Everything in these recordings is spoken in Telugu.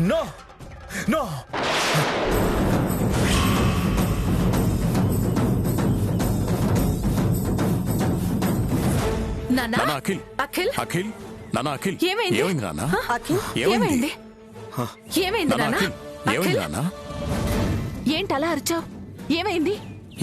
No no. నాన్న అఖిల్ అఖిల్ అఖిల్ నాన్న అఖిల్ ఏమైంది? ఏమైంది నాన్న? అఖిల్ ఏమైంది? ఏమైంది నాన్న నాన్న? అఖిల్ ఏమైంది అఖిల్ నాన్న? ఏంటి అలా అరిచావు? ఏమైంది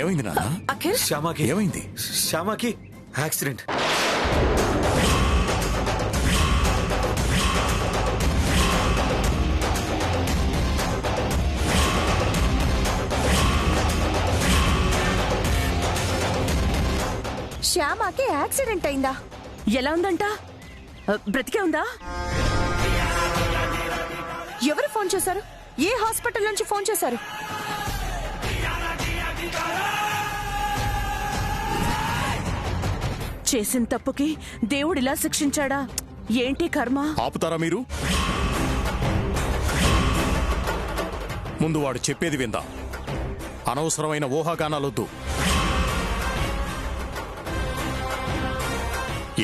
ఏమైంది నాన్న? అఖిల్? శ్యామకి ఏమైంది? శ్యామకి యాక్సిడెంట్. శ్యామకి యాక్సిడెంట్ అయిందా? ఎలా ఉందంట? బ్రతికే ఉందా? ఎవరు ఫోన్ చేశారు? ఏ హాస్పిటల్ నుంచి ఫోన్ చేశారు? చేసిన తప్పుకి దేవుడిలా శిక్షించాడా? ఏంటి కర్మ? ఆపుతారా మీరు? ముందు వాడు చెప్పేది విందా. అనవసరమైన ఊహాగానాలొద్దు.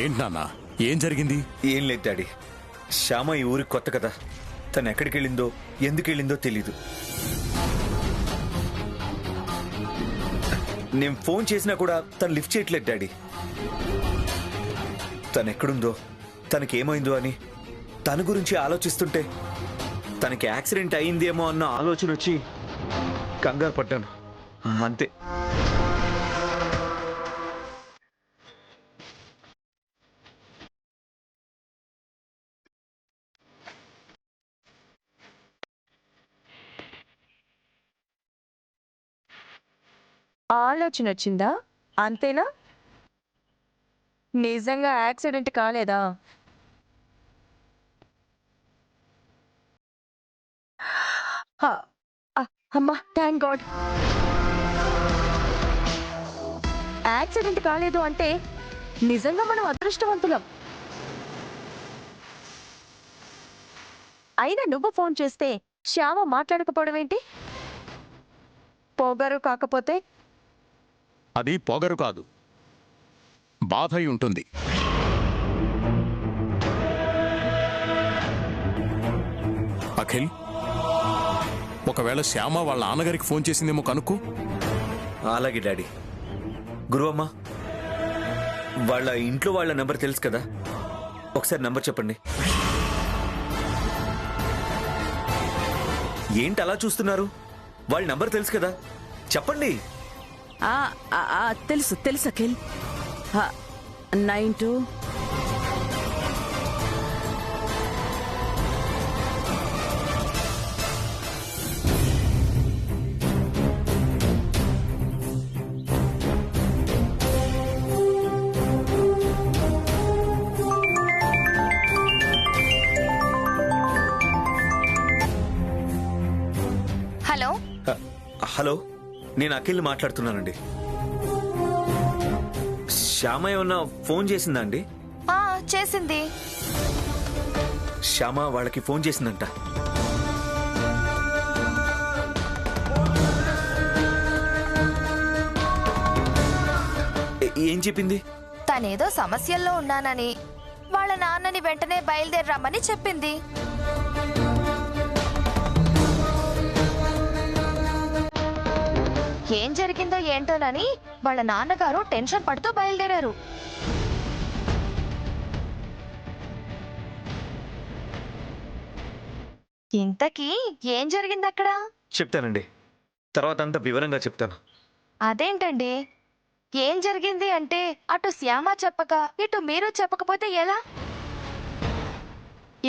ఏంటి నాన్న, ఏం జరిగింది? ఏం లేదు డాడీ, శ్యామ ఈ ఊరికి కొత్త కదా. తను ఎక్కడికి వెళ్ళిందో ఎందుకు వెళ్ళిందో తెలీదు. నేను ఫోన్ చేసినా కూడా తను లిఫ్ట్ చేయట్లేదు డాడీ. తను ఎక్కడుందో, తనకేమైందో అని తన గురించి ఆలోచిస్తుంటే తనకి యాక్సిడెంట్ అయిందేమో అన్న ఆలోచన వచ్చి కంగారు పడ్డాను, అంతే. ఆలోచన వచ్చిందా? అంతేనా? నిజంగా యాక్సిడెంట్ కాలేదా? అమ్మా, థ్యాంక్ గాడ్. యాక్సిడెంట్ కాలేదు అంటే నిజంగా మనం అదృష్టవంతులం. అయినా నువ్వు ఫోన్ చేస్తే శ్యామ మాట్లాడకపోవడం ఏంటి? పొగరు కాకపోతే? అది పొగరు కాదు, బాధ అయి ఉంటుంది. అఖిల్, ఒకవేళ శ్యామ వాళ్ళ నాన్నగారికి ఫోన్ చేసిందేమో కనుక్కో. అలాగే డాడీ. గురువమ్మ, వాళ్ళ ఇంట్లో వాళ్ళ నెంబర్ తెలుసు కదా, ఒకసారి నెంబర్ చెప్పండి. ఏంటి అలా చూస్తున్నారు? వాళ్ళ నెంబర్ తెలుసు కదా, చెప్పండి. తెలుసు తెలుసు అఖిల్. 92 హలో హలో, నేను అఖిల్ మాట్లాడుతున్నానండి. శ్యామ ఏమన్నా ఫోన్ చేసిందా అండి? చేసింది. శ్యామ వాళ్ళకి ఫోన్ చేసిందంట. ఏం చెప్పింది? తనేదో సమస్యల్లో ఉన్నానని వాళ్ళ నాన్నని వెంటనే బయలుదేరమ్మని చెప్పింది. ఏం జరిగిందో ఏంటోనని వాళ్ళ నాన్నగారు టెన్షన్ పడుతూ బయలుదేరారు. ఇంతకీ ఏం జరిగింది అక్కడ? చెప్తానండి, తర్వాత అంతా వివరంగా చెప్తాను. అదేంటండి, ఏం జరిగింది అంటే అటు శ్యామ చెప్పక ఇటు మీరు చెప్పకపోతే ఎలా?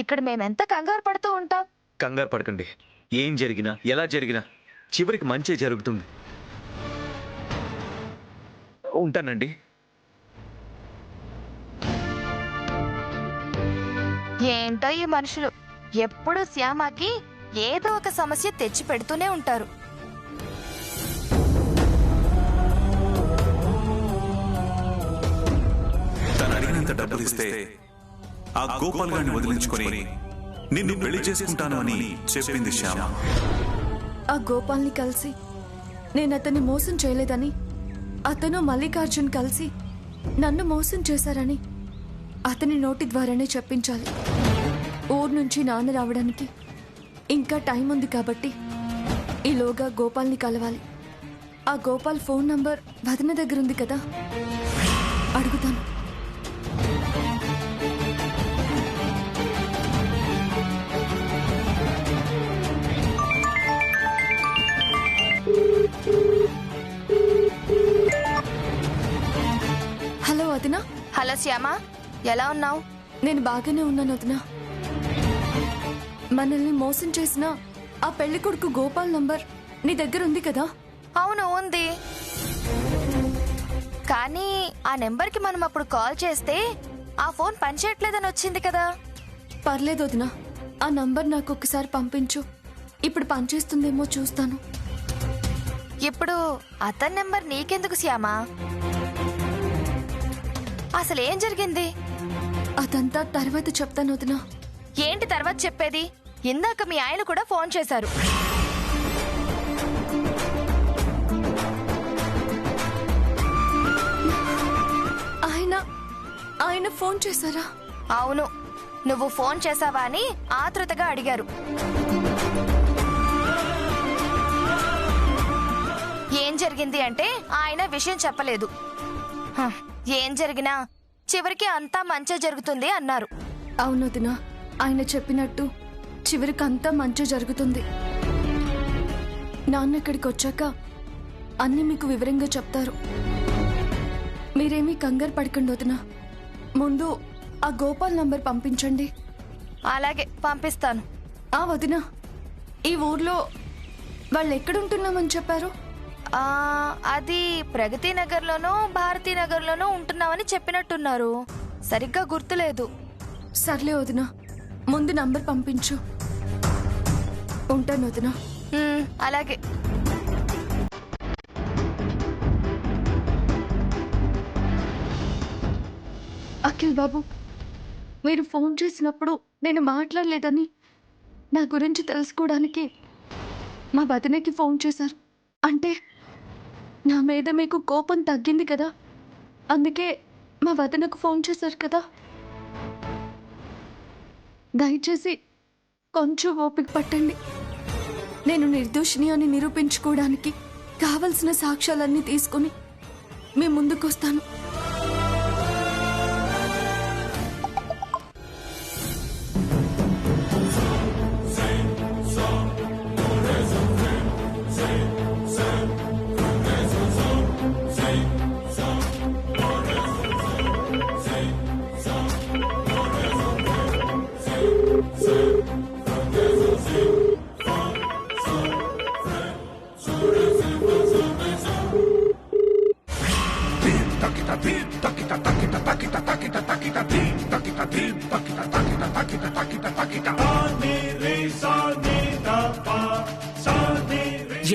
ఇక్కడ మేమెంత కంగారు పడుతూ ఉంటాం. కంగారు పడకండి, ఏం జరిగినా ఎలా జరిగినా చివరికి మంచి జరుగుతుంది. ఉంటానండి. ఏంటో ఈ మనుషులు ఎప్పుడూ శ్యామకి ఏదో ఒక సమస్య తెచ్చి పెడుతూనే ఉంటారు. తను అడిగినంత డబ్బులు ఇస్తే ఆ గోపాల్ గారిని వదిలించుకొని నిన్ను పెళ్లి చేసుకుంటాను అని చెప్పింది శ్యామ. ఆ గోపాల్ని కలిసి నేను అతన్ని మోసం చేయలేదని, అతను మల్లికార్జున్ కలిసి నన్ను మోసం చేశారని అతని నోటి ద్వారానే చెప్పించాలి. ఊరు నుంచి నాన్న రావడానికి ఇంకా టైం ఉంది కాబట్టి ఈలోగా గోపాల్ని కలవాలి. ఆ గోపాల్ ఫోన్ నంబర్ వదిన దగ్గర ఉంది కదా, అడుగుతాను. హలో వదిన. హలో శ్యామ, ఎలా ఉన్నావు? నేను బాగానే ఉన్నాను వదిన. మనల్ని మోసం చేసిన ఆ పెళ్లి కొడుకు గోపాల్ నంబర్ నీ దగ్గర ఉంది కదా? అవును, ఉంది. కానీ ఆ నెంబర్కి మనం అప్పుడు కాల్ చేస్తే ఆ ఫోన్ పనిచేయట్లేదని వచ్చింది కదా. పర్లేదు వదిన, ఆ నంబర్ నాకు ఒకసారి పంపించు. ఇప్పుడు పనిచేస్తుందేమో చూస్తాను. ఇప్పుడు అతని నెంబర్ నీకెందుకు శ్యామా? అసలు ఏం జరిగింది? అదంతా తర్వాత చెప్తాను వదిన. ఏంటి తర్వాత చెప్పేది? ఇందాక మీ ఆయన కూడా ఫోన్ చేశారు. ఆయన ఫోన్ చేశారా? అవును, నువ్వు ఫోన్ చేసావా అని ఆతృతగా అడిగారు. ఏం జరిగింది అంటే ఆయన విషయం చెప్పలేదు. ఏం జరిగినా చివరికి అంతా మంచి జరుగుతుంది అన్నారు. అవును వదిన, ఆయన చెప్పినట్టు చివరికి అంతా మంచి జరుగుతుంది. నాన్న ఇక్కడికి వచ్చాక అన్ని మీకు వివరంగా చెప్తారు. మీరేమీ కంగారు పడకండి వదిన. ముందు ఆ గోపాల్ నంబర్ పంపించండి. అలాగే పంపిస్తాను. ఆ వదిన, ఈ ఊర్లో వాళ్ళు ఎక్కడుంటున్నామని చెప్పారు? అది ప్రగతి నగర్లోనో భారతీ నగర్లోనో ఉంటున్నామని చెప్పినట్టున్నారు. సరిగ్గా గుర్తులేదు. సర్లే వదిన, ముందు నంబర్ పంపించు. ఉంటాను వదిన. అలాగే. అఖిల్ బాబు, మీరు ఫోన్ చేసినప్పుడు నేను మాట్లాడలేదని నా గురించి తెలుసుకోవడానికి మా వదినకి ఫోన్ చేశారు. అంటే నా మీద మీకు కోపం తగ్గింది కదా, అందుకే మా వదినకు ఫోన్ చేశారు కదా. దయచేసి కొంచెం ఓపిక పట్టండి. నేను నిర్దోషిని అని నిరూపించుకోవడానికి కావలసిన సాక్ష్యాలన్నీ తీసుకుని మీ ముందుకొస్తాను.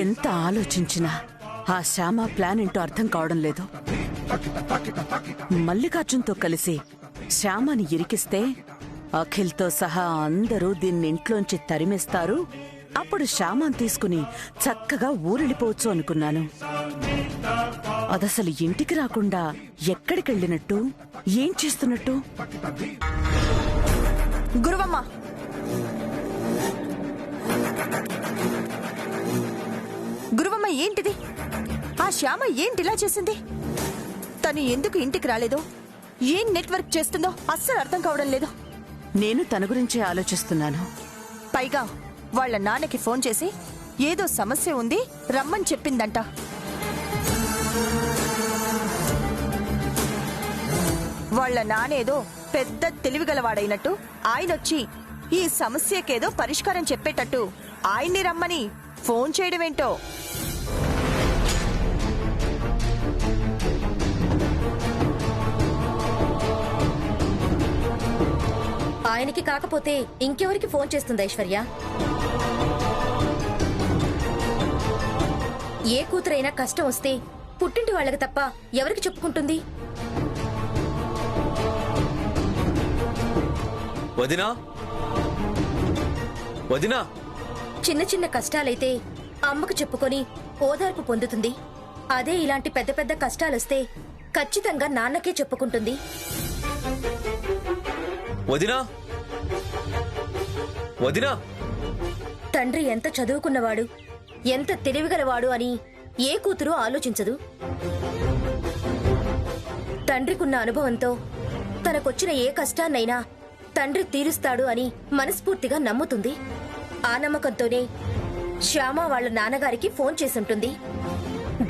ఎంత ఆలోచించినా ఆ శ్యామ ప్లాన్ ఏంటో అర్థం కావడం లేదు. మల్లికార్జున్తో కలిసి శ్యామని ఇరికిస్తే అఖిల్తో సహా అందరూ దీన్ని ఇంట్లోంచి తరిమేస్తారు. అప్పుడు శ్యామని తీసుకుని చక్కగా ఊరెళ్ళిపోవచ్చు అనుకున్నాను. అదసలు ఇంటికి రాకుండా ఎక్కడికెళ్ళినట్టు, ఏం చేస్తున్నట్టు? గురువమ్మ, గురువమ్మ, ఏంటిది? ఆ శ్యామ ఏంటిలా చేసింది? తను ఎందుకు ఇంటికి రాలేదో, ఏం నెట్వర్క్ చేస్తుందో అస్సలు అర్థం కావడం లేదు. నేను తన గురించే ఆలోచిస్తున్నాను. పైగా వాళ్ళ నాన్నకి ఫోన్ చేసి ఏదో సమస్య ఉంది రమ్మని చెప్పిందంట. వాళ్ళ నానేదో పెద్ద తెలివిగలవాడైనట్టు ఆయనొచ్చి ఈ సమస్యకేదో పరిష్కారం చెప్పేటట్టు ఆయన్ని రమ్మని ఫోన్ చేయడమేంటో. ఆయనకి కాకపోతే ఇంకెవరికి ఫోన్ చేస్తుంది ఐశ్వర్య? ఏ కూతురైనా కష్టం వస్తే పుట్టింటి వాళ్ళకి తప్ప ఎవరికి చెప్పుకుంటుంది? వదినా, వదినా, చిన్న చిన్న కష్టాలైతే అమ్మకు చెప్పుకొని ఓదార్పు పొందుతుంది. అదే ఇలాంటి పెద్ద పెద్ద కష్టాలొస్తే ఖచ్చితంగా నాన్నకే చెప్పుకుంటుంది. వదినా, వదినా, తండ్రి ఎంత చదువుకున్నవాడు, ఎంత తెలివిగలవాడు అని ఏ కూతురు ఆలోచించదు. తండ్రికున్న అనుభవంతో తనకొచ్చిన ఏ కష్టాన్నైనా తండ్రి తీరుస్తాడు అని మనస్ఫూర్తిగా నమ్ముతుంది. ఆ నమ్మకంతోనే శ్యామ వాళ్ళ నాన్నగారికి ఫోన్ చేసుంటుంది.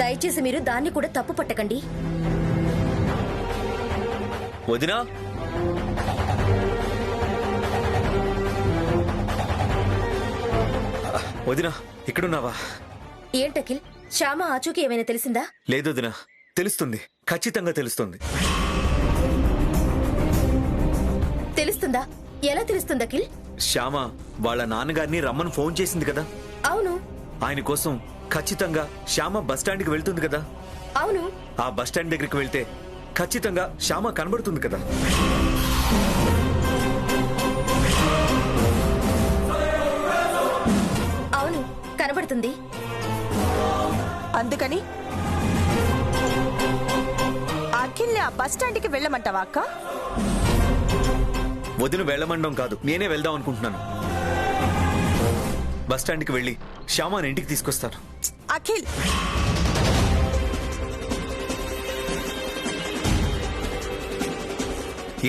దయచేసి మీరు దాన్ని కూడా తప్పు పట్టకండి. వదినా, వదినా ఇక్కడున్నావా? ఏంటకిల్, శ్యామ ఆచూకీ ఏమైనా తెలిసిందా? లేదు వదినా, తెలుస్తుంది, ఖచ్చితంగా తెలుస్తుంది. తెలుస్తుందా? ఎలా తెలుస్తుంది అఖిల్? శ్యామ వాళ్ళ నాన్నగారిని రమ్మని ఫోన్ చేసింది కదా. అవును. ఆయన కోసం ఖచ్చితంగా శ్యామ బస్టాండ్కి వెళ్తుంది కదా. అవును. ఆ బస్టాండ్ దగ్గరికి వెళ్తే ఖచ్చితంగా శ్యామ కనబడుతుంది కదా. అవును, కనబడుతుంది. అందుకని అఖిల్ని ఆ బస్ స్టాండ్కి వెళ్ళమంటావా అక్క? వదిన వెళ్ళమండం కాదు, నేనే వెళ్దాం అనుకుంటున్నాను. బస్టాండ్కి వెళ్ళి శ్యామాని ఇంటికి తీసుకొస్తాను. అఖిల్,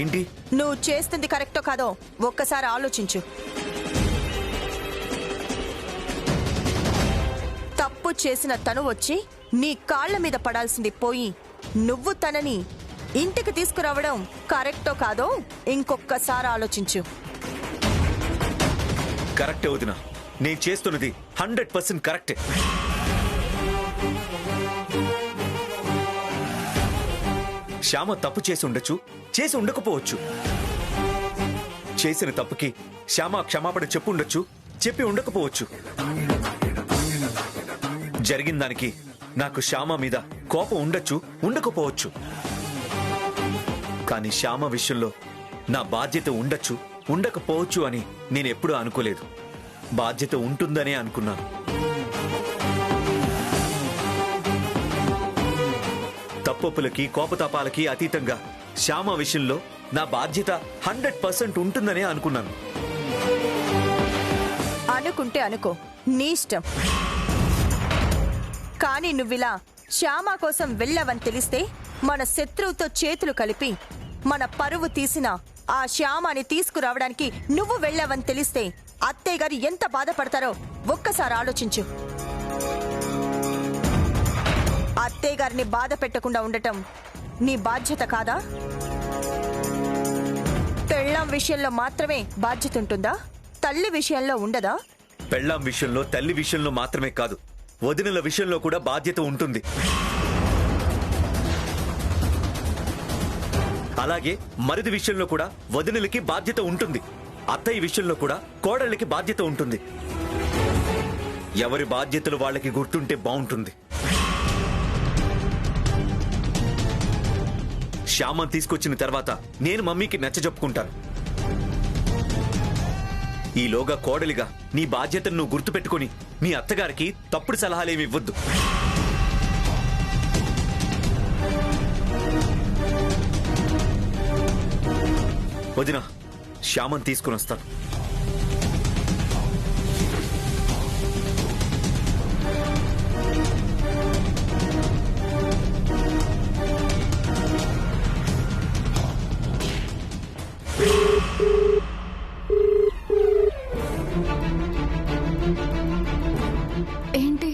ఏంటి? నువ్వు చేస్తుంది కరెక్టో కాదో ఒక్కసారి ఆలోచించు. తప్పు చేసిన తను వచ్చి నీ కాళ్ల మీద పడాల్సింది పోయి నువ్వు తనని ఇంటికి తీసుకురావడం కరెక్టో కాదో ఇంకొక్కసారి ఆలోచించు. కరెక్టే వదిన, నేను చేస్తున్నది 100% కరెక్టే. శ్యామ తప్పు చేసి ఉండొచ్చు, చేసి ఉండకపోవచ్చు. చేసిన తప్పుకి శ్యామ క్షమాపణ చెప్పు ఉండొచ్చు, చెప్పి ఉండకపోవచ్చు. జరిగిన దానికి నాకు శ్యామ మీద కోపం ఉండొచ్చు, ఉండకపోవచ్చు. కానీ శ్యామ విషయంలో నా బాధ్యత ఉండొచ్చు, ఉండకపోవచ్చు అని నేనెప్పుడూ అనుకోలేదు. బాధ్యత ఉంటుందనే అనుకున్నాను. తప్పొప్పులకి కోపతాపాలకి అతీతంగా శ్యామ విషయంలో నా బాధ్యత 100% ఉంటుందనే అనుకున్నాను. అనుకుంటే అనుకో, నీ ఇష్టం. కానీ నువ్విలా శ్యామ కోసం వెళ్ళావని తెలిస్తే మన శత్రువుతో చేతులు కలిపి మన పరువు తీసిన ఆ శ్యామని తీసుకురావడానికి నువ్వు వెళ్ళావని తెలిస్తే అత్తయ్య గారు ఎంత బాధపడతారో ఒక్కసారి ఆలోచించు. అత్తయ్య గారిని బాధ పెట్టకుండా ఉండటం నీ బాధ్యత కాదా? పెళ్ళాం విషయంలో మాత్రమే బాధ్యత ఉంటుందా? తల్లి విషయంలో ఉండదా? పెళ్ళాం విషయంలో, తల్లి విషయంలో మాత్రమే కాదు, వదినల విషయంలో కూడా బాధ్యత ఉంటుంది. అలాగే మరిది విషయంలో కూడా వదినలకి బాధ్యత ఉంటుంది. అత్తయ్య విషయంలో కూడా కోడళ్ళకి బాధ్యత ఉంటుంది. ఎవరి బాధ్యతలు వాళ్ళకి గుర్తుంటే బాగుంటుంది. శ్యామని తీసుకొచ్చిన తర్వాత నేను మమ్మీకి నచ్చజెప్పుకుంటాను. ఈలోగా కోడలిగా నీ బాధ్యతను నువ్వు గుర్తుపెట్టుకుని మీ అత్తగారికి తప్పుడు సలహాలేమి ఇవ్వద్దు. వదినా, శ్యామని తీసుకుని వస్తాను. ఏంటి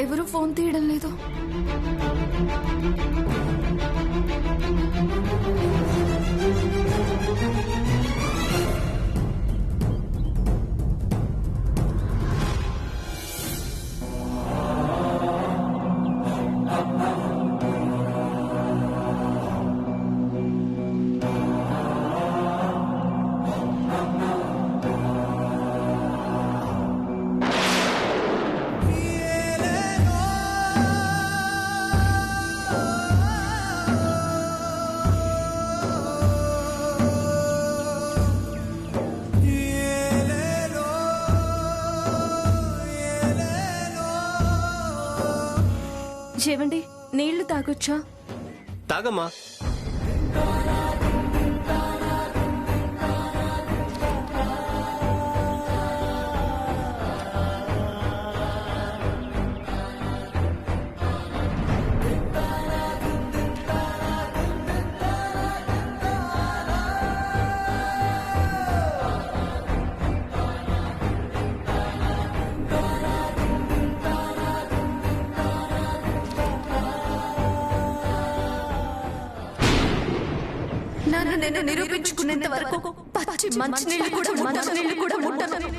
ఎవరు ఫోన్ తీయడం లేదు? ఏవండి, నీళ్లు తాగొచ్చా? తాగమ్మా. నన్ను నేను నిరూపించుకునేంత వరకు పచ్చి మంచినీళ్ళు కూడా ముట్టను.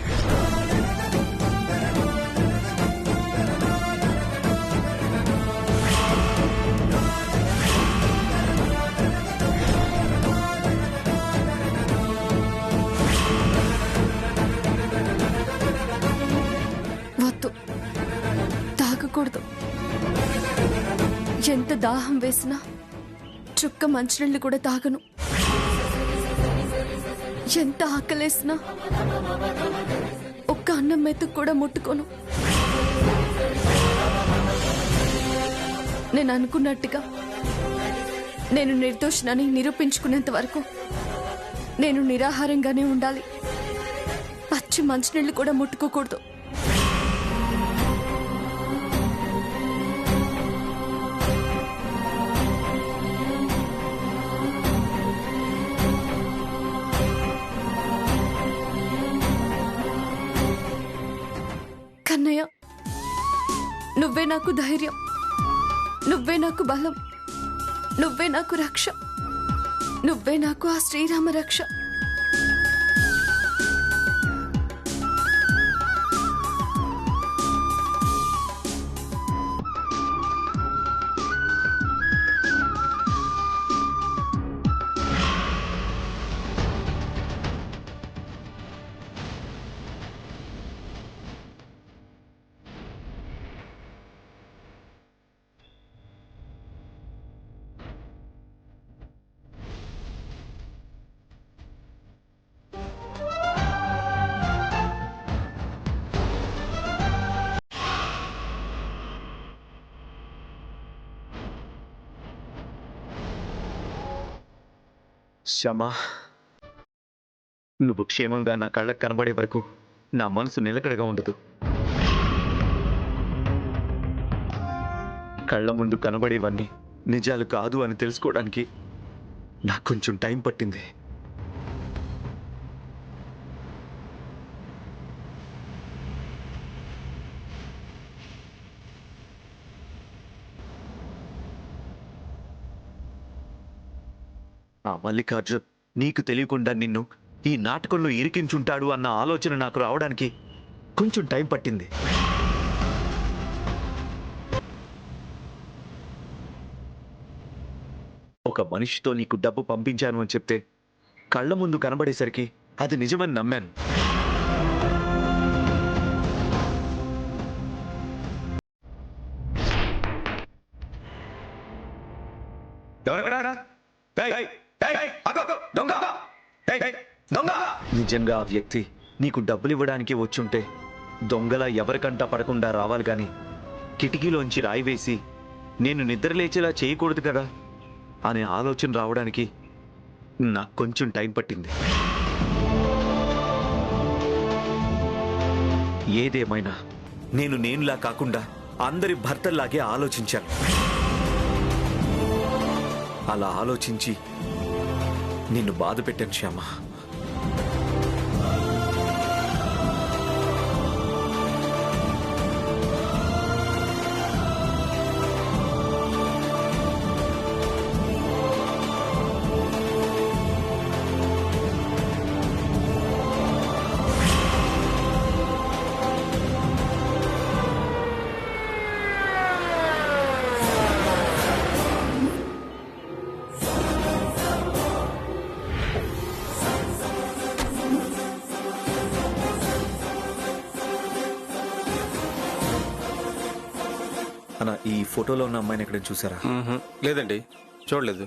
వద్దు, తాగకూడదు. ఎంత దాహం వేసినా చుక్క మంచినీళ్ళు కూడా తాగను. ఎంత ఆకలేసినా ఒక్క అన్నం మెతుకు కూడా ముట్టుకోను. నేను అనుకున్నట్టుగా నేను నిర్దోషినని నిరూపించుకునేంత వరకు నేను నిరాహారంగానే ఉండాలి. పచ్చి మంచినీళ్ళు కూడా ముట్టుకోకూడదు. కన్నయ్య, నువ్వే నాకు ధైర్యం, నువ్వే నాకు బలం, నువ్వే నాకు రక్ష, నువ్వే నాకు ఆ శ్రీరామ రక్ష. శ్యామా, నువ్వు క్షేమంగా నా కళ్ళకు కనబడే వరకు నా మనసు నిలకడగా ఉండదు. కళ్ళ ముందు కనబడేవన్నీ నిజాలు కాదు అని తెలుసుకోవడానికి నాకు కొంచెం టైం పట్టింది. ఆ మల్లికార్జున్ నీకు తెలియకుండా నిన్ను ఈ నాటకంలో ఇరికించుంటాడు అన్న ఆలోచన నాకు రావడానికి కొంచెం టైం పట్టింది. ఒక మనిషితో నీకు డబ్బు పంపించాను అని చెప్తే కళ్ళ ముందు కనబడేసరికి అది నిజమని నమ్మాను. నిజంగా ఆ వ్యక్తి నీకు డబ్బులు ఇవ్వడానికి వచ్చుంటే దొంగలా ఎవరికంటా పడకుండా రావాలి గాని కిటికీలోంచి రాయి వేసి నేను నిద్రలేచేలా చేయకూడదు కదా అనే ఆలోచన రావడానికి నాకు కొంచెం టైం పట్టింది. ఏదేమైనా నేనులా కాకుండా అందరి భర్తల్లాగే ఆలోచించాను. అలా ఆలోచించి నిన్ను బాధ పెట్టాను శ్యామ. అన్న, ఈ ఫోటోలో ఉన్న అమ్మాయిని ఎక్కడ చూసారా? లేదండి, చూడలేదు.